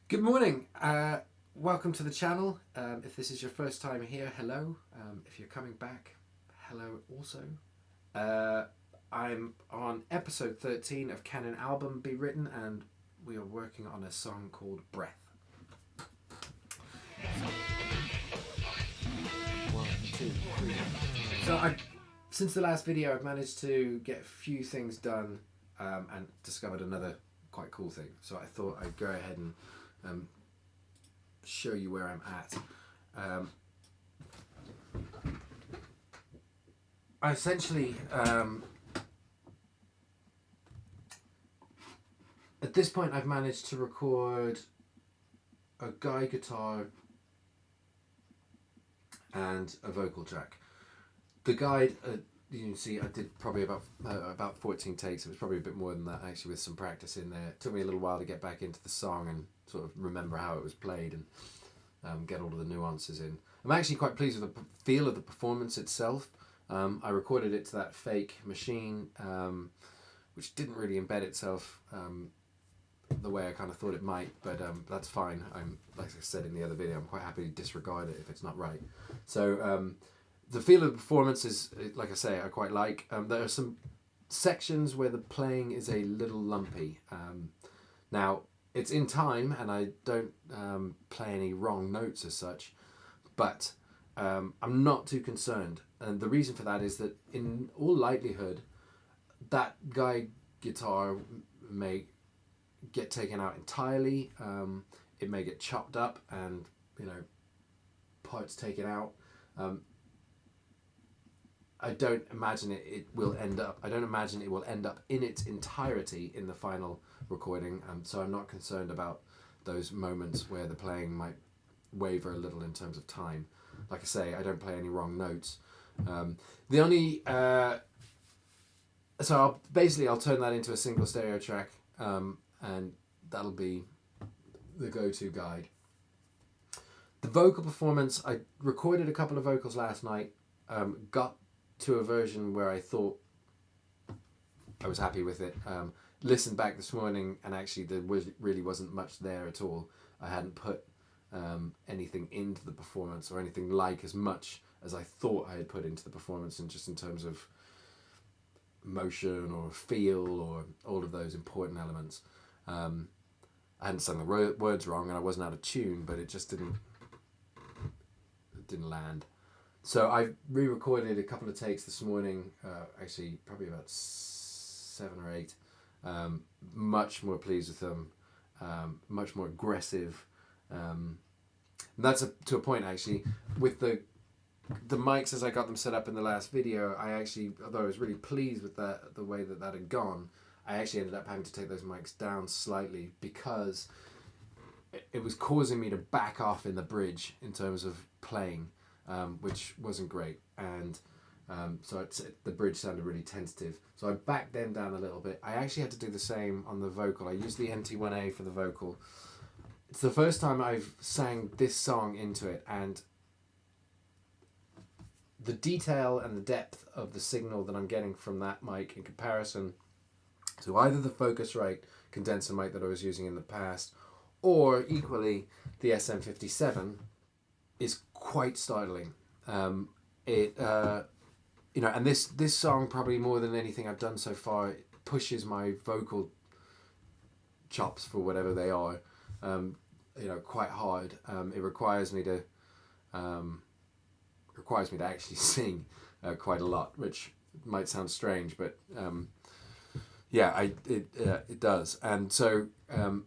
Good morning. Welcome to the channel. If this is your first time here, hello. If you're coming back, hello also. I'm on episode 13 of Can an Album Be Written, and we are working on a song called Breath. One, two, three. Since the last video, I've managed to get a few things done and discovered another quite cool thing. So I thought I'd go ahead and show you where I'm at. I essentially, at this point, I've managed to record a guide guitar and a vocal track. The guide, you can see, I did probably about 14 takes. It was probably a bit more than that actually, with some practice in there. It took me a little while to get back into the song and sort of remember how it was played and get all of the nuances in. I'm actually quite pleased with the feel of the performance itself. I recorded it to that fake machine, which didn't really embed itself the way I kind of thought it might, but that's fine. Like I said in the other video, I'm quite happy to disregard it if it's not right. So the feel of the performance is, like I say, I quite like. There are some sections where the playing is a little lumpy. Now, it's in time, and I don't play any wrong notes as such, but I'm not too concerned. And the reason for that is that, in all likelihood, that guide guitar may get taken out entirely. It may get chopped up and, parts taken out. I don't imagine it will end up. I don't imagine it will end up in its entirety in the final recording. So I'm not concerned about those moments where the playing might waver a little in terms of time. Like I say, I don't play any wrong notes. The only so I'll turn that into a single stereo track, and that'll be the go-to guide. The vocal performance, I recorded a couple of vocals last night. Got to a version where I thought I was happy with it. Listened back this morning, and actually there really wasn't much there at all. I hadn't put anything into the performance, or anything like as much as I thought I had put into the performance, and just in terms of motion or feel or all of those important elements. I hadn't sung the words wrong, and I wasn't out of tune, but it just didn't land. So I re-recorded a couple of takes this morning, actually probably about 7 or 8. Much more pleased with them, much more aggressive. And that's to a point actually. With the mics as I got them set up in the last video, I actually, although I was really pleased with the way that had gone, I actually ended up having to take those mics down slightly because it was causing me to back off in the bridge in terms of playing. Which wasn't great, and so the bridge sounded really tentative. So I backed them down a little bit. I actually had to do the same on the vocal. I used the NT1A for the vocal. It's the first time I've sang this song into it, and the detail and the depth of the signal that I'm getting from that mic in comparison to either the Focusrite condenser mic that I was using in the past, or equally the SM57, is quite startling. And this song, probably more than anything I've done so far, it pushes my vocal chops, for whatever they are, quite hard. It requires me to actually sing quite a lot, which might sound strange, but it does. And so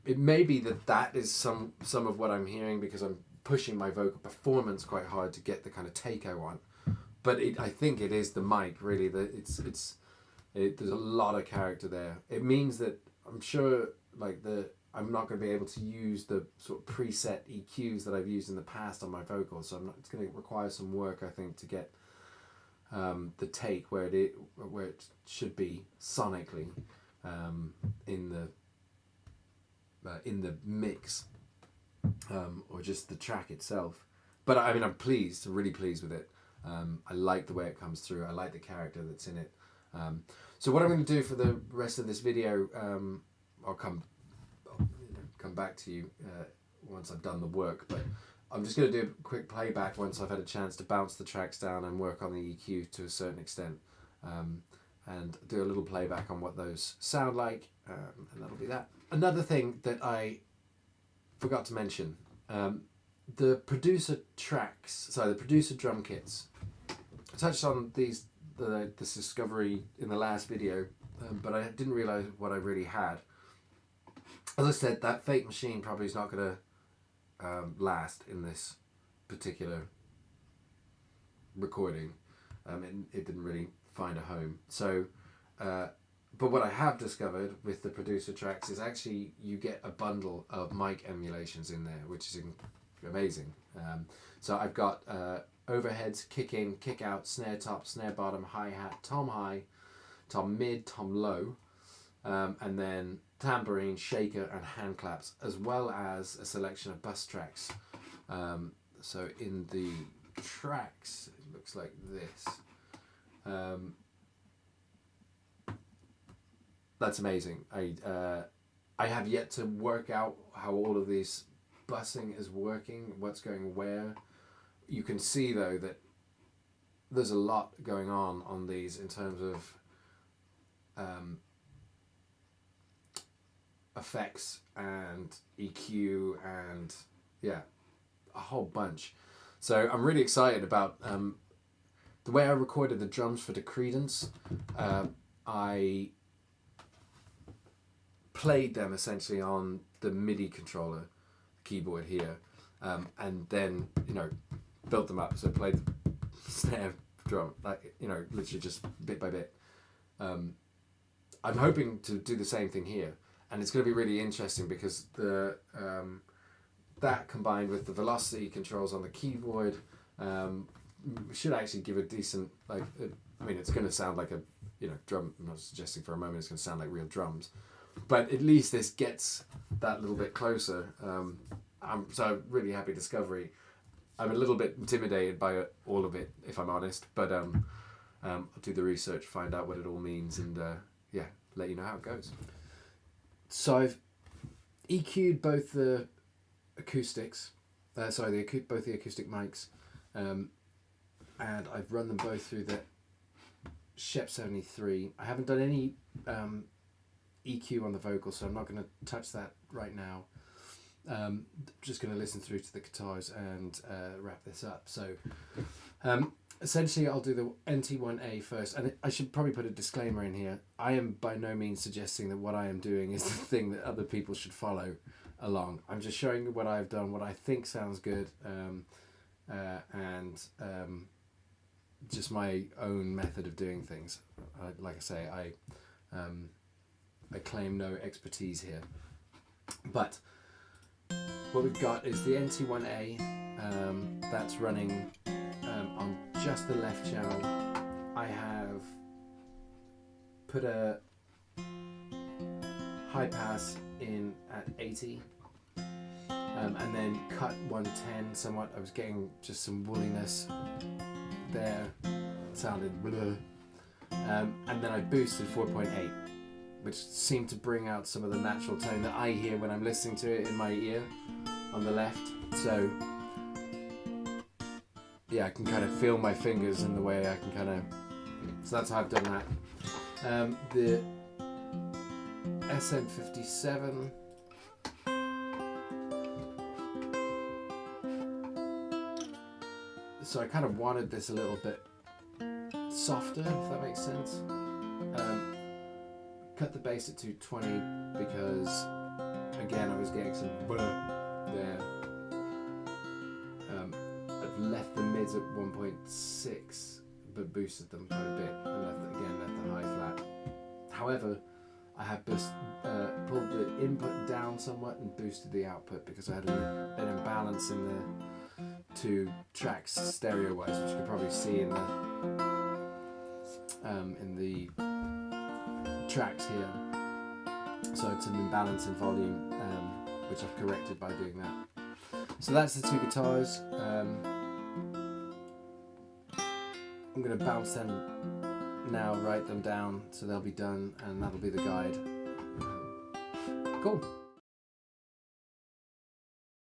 it may be that is some of what I'm hearing, because I'm pushing my vocal performance quite hard to get the kind of take I want. But I think it is the mic, really. There's a lot of character there. It means that I'm sure I'm not going to be able to use the sort of preset EQs that I've used in the past on my vocals. So it's going to require some work, I think, to get the take where it should be sonically in the mix. Or just the track itself. But I mean, I'm really pleased with it. I like the way it comes through. I like the character that's in it. So what I'm going to do for the rest of this video, I'll come back to you once I've done the work. But I'm just going to do a quick playback once I've had a chance to bounce the tracks down and work on the EQ to a certain extent, and do a little playback on what those sound like, and that'll be that. Another thing that I forgot to mention, the producer drum kits. I touched on this discovery in the last video, but I didn't realise what I really had. As I said, that fake machine probably is not going to last in this particular recording. It didn't really find a home. So, but what I have discovered with the producer tracks is actually you get a bundle of mic emulations in there, which is amazing. So I've got overheads, kick in, kick out, snare top, snare bottom, hi-hat, tom high, tom mid, tom low, and then tambourine, shaker and hand claps, as well as a selection of bus tracks. So in the tracks, it looks like this. That's amazing. I have yet to work out how all of these busing is working, what's going where. You can see though that there's a lot going on these in terms of effects and EQ and yeah, a whole bunch. So I'm really excited about the way I recorded the drums for the Credence. I played them essentially on the MIDI controller keyboard here, and then built them up. So played the snare drum, like literally just bit by bit. I'm hoping to do the same thing here, and it's going to be really interesting because the that combined with the velocity controls on the keyboard should actually give a decent it's going to sound like a drum. I'm not suggesting for a moment it's going to sound like real drums, but at least this gets that little bit closer. I'm really happy discovery. I'm a little bit intimidated by all of it, if I'm honest, but I'll do the research, find out what it all means, and let you know how it goes. So I've EQ'd both the acoustics, both the acoustic mics, and I've run them both through the Shep 73. I haven't done any EQ on the vocals, so I'm not going to touch that right now. Just going to listen through to the guitars and wrap this up. So essentially I'll do the NT1A first, and I should probably put a disclaimer in here. I am by no means suggesting that what I am doing is the thing that other people should follow along. I'm just showing you what I've done, what I think sounds good, and just my own method of doing things. Like I say, I claim no expertise here, but what we've got is the NT1A that's running on just the left channel. I have put a high pass in at 80 and then cut 110 somewhat. I was getting just some woolliness there, it sounded bleh. And then I boosted 4.8, which seemed to bring out some of the natural tone that I hear when I'm listening to it in my ear on the left. So yeah, I can kind of feel my fingers in the way I can kind of, so that's how I've done that. The SM57, so I kind of wanted this a little bit softer, if that makes sense. Cut the bass at 220 because again I was getting some there. I've left the mids at 1.6 but boosted them quite a bit and left the high flat. However, I have pulled the input down somewhat and boosted the output because I had an imbalance in the two tracks stereo wise, which you can probably see in the tracks here. So it's an imbalance in volume, which I've corrected by doing that. So that's the two guitars. I'm going to bounce them now, write them down so they'll be done, and that'll be the guide. Cool.